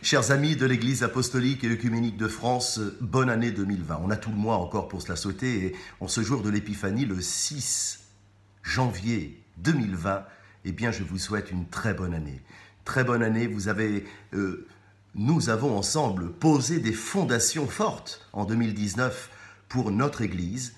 Chers amis de l'Église apostolique et œcuménique de France, bonne année 2020. On a tout le mois encore pour se la souhaiter et en ce jour de l'Épiphanie, le 6 janvier 2020, eh bien je vous souhaite une très bonne année. Très bonne année, nous avons ensemble posé des fondations fortes en 2019 pour notre Église.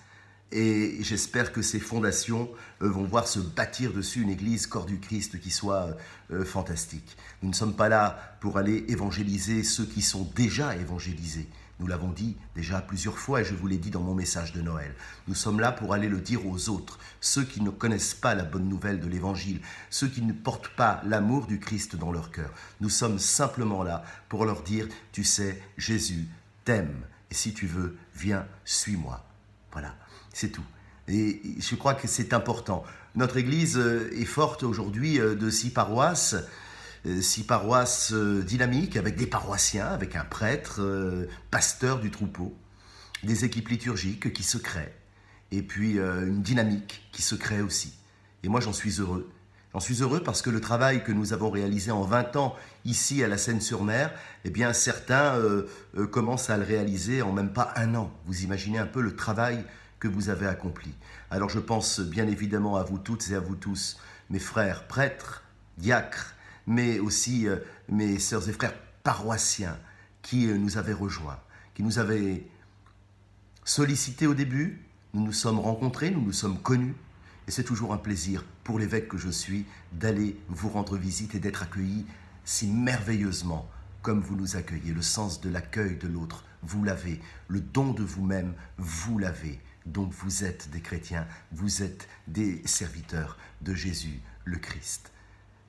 Et j'espère que ces fondations vont voir se bâtir dessus une église corps du Christ qui soit fantastique. Nous ne sommes pas là pour aller évangéliser ceux qui sont déjà évangélisés. Nous l'avons dit déjà plusieurs fois et je vous l'ai dit dans mon message de Noël. Nous sommes là pour aller le dire aux autres, ceux qui ne connaissent pas la bonne nouvelle de l'évangile, ceux qui ne portent pas l'amour du Christ dans leur cœur. Nous sommes simplement là pour leur dire, tu sais, Jésus t'aime et si tu veux, viens, suis-moi. Voilà. C'est tout. Et je crois que c'est important. Notre église est forte aujourd'hui de 6 paroisses dynamiques, avec des paroissiens, avec un prêtre, pasteur du troupeau, des équipes liturgiques qui se créent, et puis une dynamique qui se crée aussi. Et moi, j'en suis heureux. J'en suis heureux parce que le travail que nous avons réalisé en 20 ans ici à la Seine-sur-Mer, eh bien certains commencent à le réaliser en même pas un an. Vous imaginez un peu le travail que vous avez accompli. Alors je pense bien évidemment à vous toutes et à vous tous, mes frères prêtres, diacres, mais aussi mes sœurs et frères paroissiens qui nous avaient rejoints, qui nous avaient sollicités au début, nous nous sommes rencontrés, nous nous sommes connus, et c'est toujours un plaisir pour l'évêque que je suis d'aller vous rendre visite et d'être accueilli si merveilleusement comme vous nous accueillez. Le sens de l'accueil de l'autre, vous l'avez. Le don de vous-même, vous l'avez. Donc vous êtes des chrétiens, vous êtes des serviteurs de Jésus le Christ.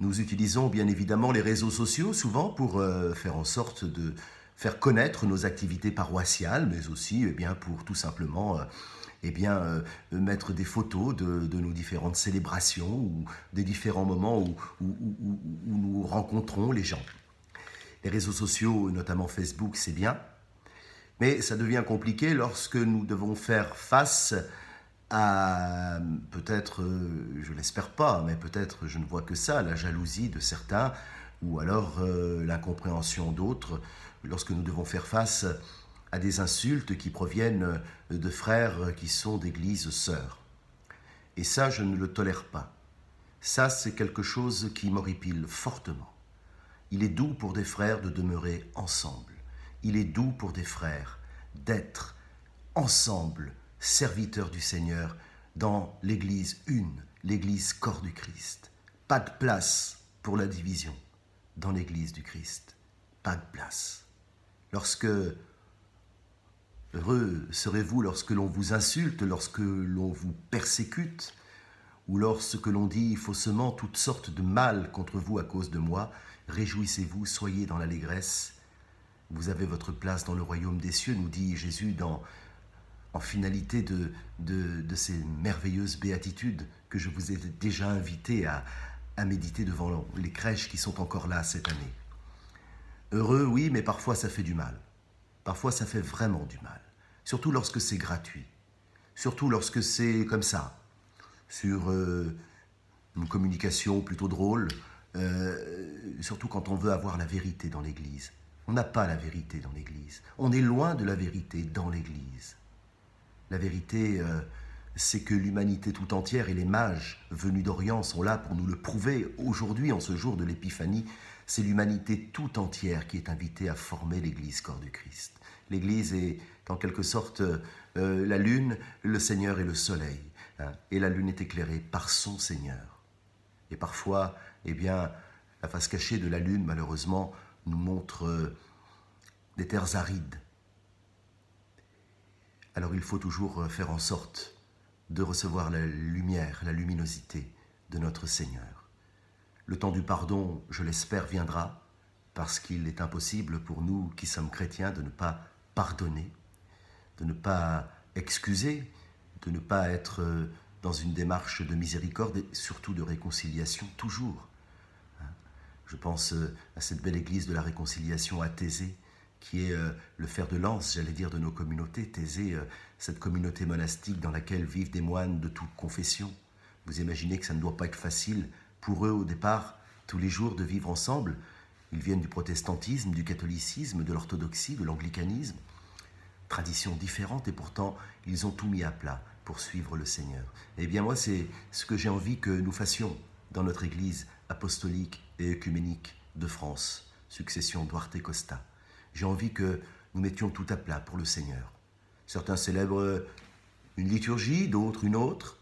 Nous utilisons bien évidemment les réseaux sociaux souvent pour faire en sorte de faire connaître nos activités paroissiales, mais aussi pour tout simplement mettre des photos de nos différentes célébrations ou des différents moments où nous rencontrons les gens. Les réseaux sociaux, notamment Facebook, c'est bien. Mais ça devient compliqué lorsque nous devons faire face à, peut-être, je l'espère pas, mais peut-être je ne vois que ça, la jalousie de certains, ou alors l'incompréhension d'autres, lorsque nous devons faire face à des insultes qui proviennent de frères qui sont d'églises sœurs. Et ça, je ne le tolère pas. Ça, c'est quelque chose qui m'horripile fortement. Il est doux pour des frères de demeurer ensemble. Il est doux pour des frères d'être ensemble, serviteurs du Seigneur, dans l'Église une, l'Église corps du Christ. Pas de place pour la division dans l'Église du Christ. Pas de place. Heureux serez-vous lorsque l'on vous insulte, lorsque l'on vous persécute, ou lorsque l'on dit faussement toutes sortes de mal contre vous à cause de moi. Réjouissez-vous, soyez dans l'allégresse. Vous avez votre place dans le royaume des cieux, nous dit Jésus en finalité de ces merveilleuses béatitudes que je vous ai déjà invité à méditer devant les crèches qui sont encore là cette année. Heureux, oui, mais parfois ça fait du mal. Parfois ça fait vraiment du mal. Surtout lorsque c'est gratuit. Surtout lorsque c'est comme ça, sur une communication plutôt drôle, surtout quand on veut avoir la vérité dans l'Église. On n'a pas la vérité dans l'Église. On est loin de la vérité dans l'Église. La vérité, c'est que l'humanité tout entière et les mages venus d'Orient sont là pour nous le prouver. Aujourd'hui, en ce jour de l'Épiphanie, c'est l'humanité tout entière qui est invitée à former l'Église corps du Christ. L'Église est en quelque sorte la lune, le Seigneur et le soleil. Et la lune est éclairée par son Seigneur. Et parfois, la face cachée de la lune, malheureusement, nous montre des terres arides. Alors il faut toujours faire en sorte de recevoir la lumière, la luminosité de notre Seigneur. Le temps du pardon, je l'espère, viendra, parce qu'il est impossible pour nous qui sommes chrétiens de ne pas pardonner, de ne pas excuser, de ne pas être dans une démarche de miséricorde et surtout de réconciliation toujours. Je pense à cette belle église de la réconciliation à Thésée, qui est le fer de lance, j'allais dire, de nos communautés. Thésée, cette communauté monastique dans laquelle vivent des moines de toute confession. Vous imaginez que ça ne doit pas être facile pour eux au départ, tous les jours, de vivre ensemble. Ils viennent du protestantisme, du catholicisme, de l'orthodoxie, de l'anglicanisme. Traditions différentes et pourtant ils ont tout mis à plat pour suivre le Seigneur. Eh bien moi c'est ce que j'ai envie que nous fassions dans notre Église apostolique et œcuménique de France, succession Duarte Costa. J'ai envie que nous mettions tout à plat pour le Seigneur. Certains célèbrent une liturgie, d'autres une autre.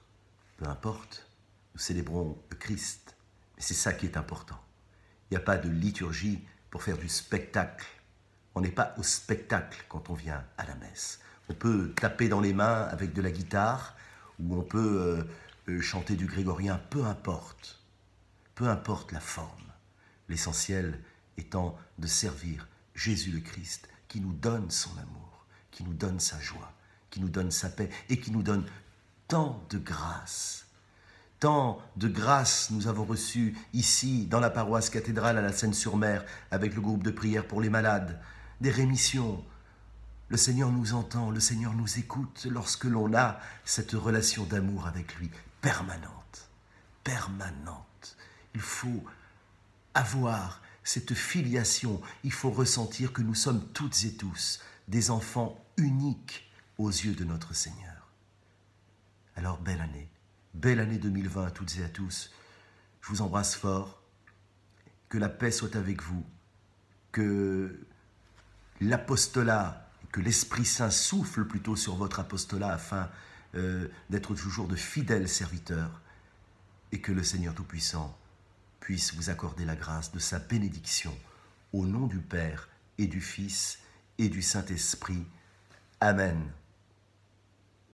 Peu importe, nous célébrons le Christ. Mais c'est ça qui est important. Il n'y a pas de liturgie pour faire du spectacle. On n'est pas au spectacle quand on vient à la messe. On peut taper dans les mains avec de la guitare ou on peut chanter du grégorien, peu importe. Peu importe la forme. L'essentiel étant de servir Jésus le Christ qui nous donne son amour, qui nous donne sa joie, qui nous donne sa paix et qui nous donne tant de grâce. Tant de grâce nous avons reçu ici dans la paroisse cathédrale à la Seine-sur-Mer avec le groupe de prière pour les malades, des rémissions. Le Seigneur nous entend, le Seigneur nous écoute lorsque l'on a cette relation d'amour avec lui, permanente, permanente. Il faut avoir cette filiation, il faut ressentir que nous sommes toutes et tous des enfants uniques aux yeux de notre Seigneur. Alors belle année 2020 à toutes et à tous. Je vous embrasse fort, que la paix soit avec vous, que l'apostolat, que l'Esprit Saint souffle plutôt sur votre apostolat afin d'être toujours de fidèles serviteurs et que le Seigneur Tout-Puissant puisse vous accorder la grâce de sa bénédiction au nom du Père et du Fils et du Saint-Esprit. Amen.